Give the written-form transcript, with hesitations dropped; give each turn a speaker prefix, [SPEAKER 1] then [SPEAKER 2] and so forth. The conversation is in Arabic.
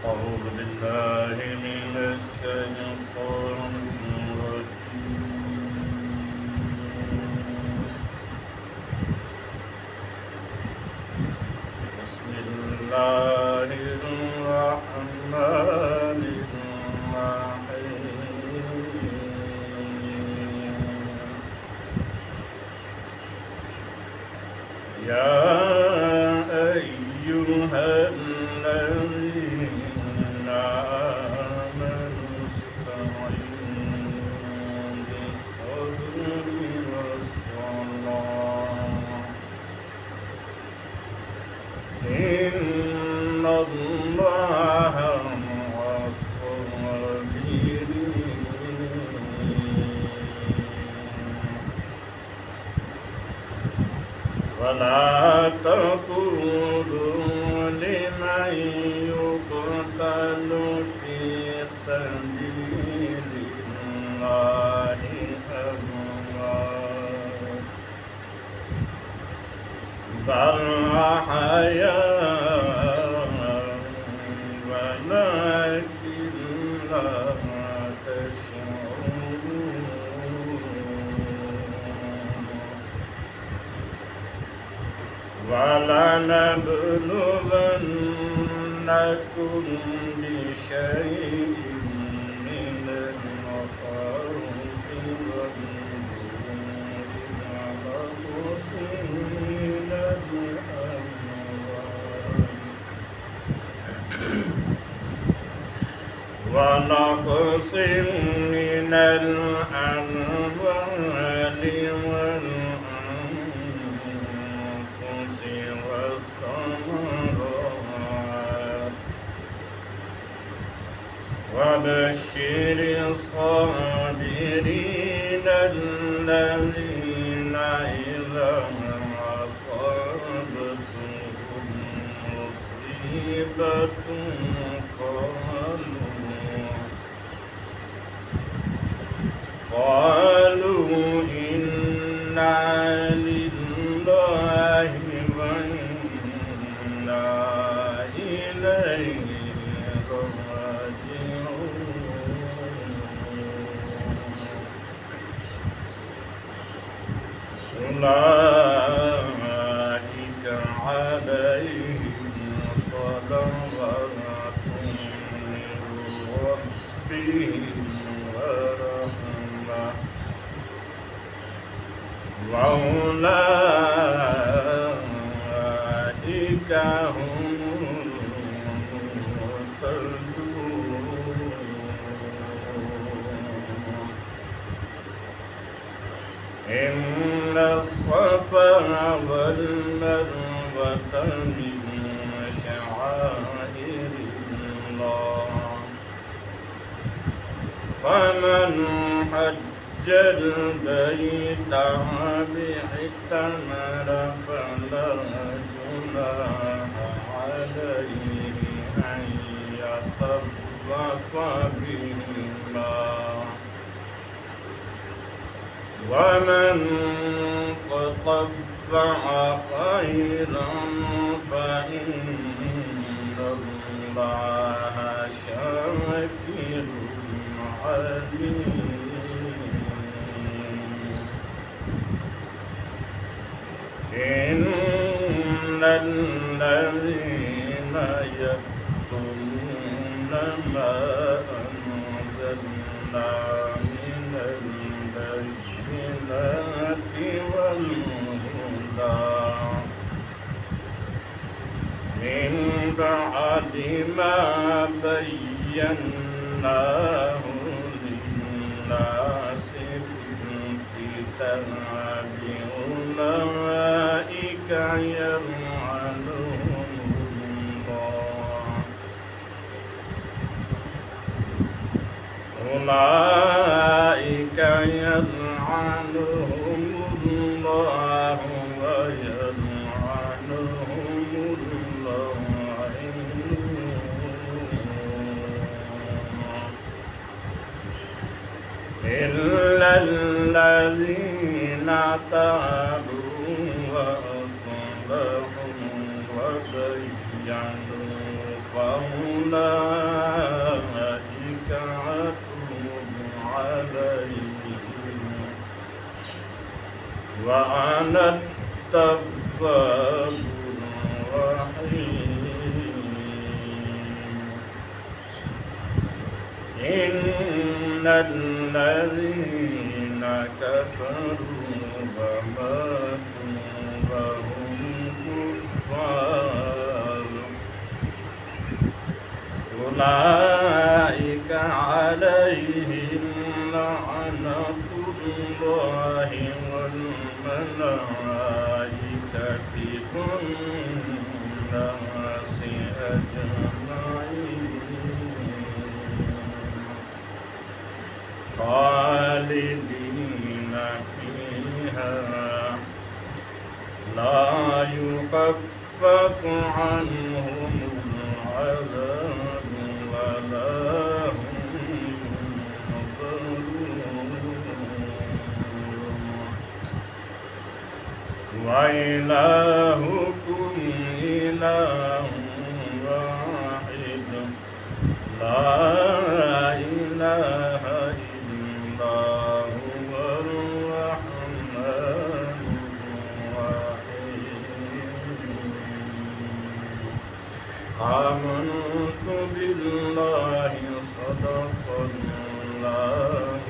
[SPEAKER 1] أعوذ بالله من الشيطان الرجيم. بسم الله الرحمن الرحيم. يا أيها الذين آمنوا استعينوا بالصبر والصلاة إن الله مع الصابرين. ولا تقولوا لمن يقتل في سبيل الله أموات بل أحياء ولكن لا تشعرون. ولنبلونكم بشيء من الخوف ونقص من الأموال والأنفس والثمرات وبشر الصابرين الذين إذا أصابتهم مصيبة قالوا إنا لله وإنا إليه راجعون. أولئك عليهم صلوات من ربهم وأولئك هم المهتدون. إن الصفا والمروة من شعائر الله فمن حج البيت واعتمر فلا جناح عليه أن يطوف بهما ومن تطوع خيرا فإن الله شاكر عليم. إن الذين يكتمون ما أنزلنا من البينات والهدى من بعد ما بيناه للناس في الكتاب أولئك يلعنهم الله أولئك يلعنهم الله ويلعنهم اللاعنون إلا الذين تابوا وأصلحوا وبينوا فأولئك أولئك أتوب عليهم وأنا التواب الرحيم إن الذين كفروا وماتوا وهم كفار أولئك عليهم لعنة الله والملائكة والناس أجمعين خالدين فيها لا يخفف عنهم العذاب ولا هم ينظرون وإلهكم إله واحد لا إله إلا هو الرحمن الرحيم آمنت بالله صدق الله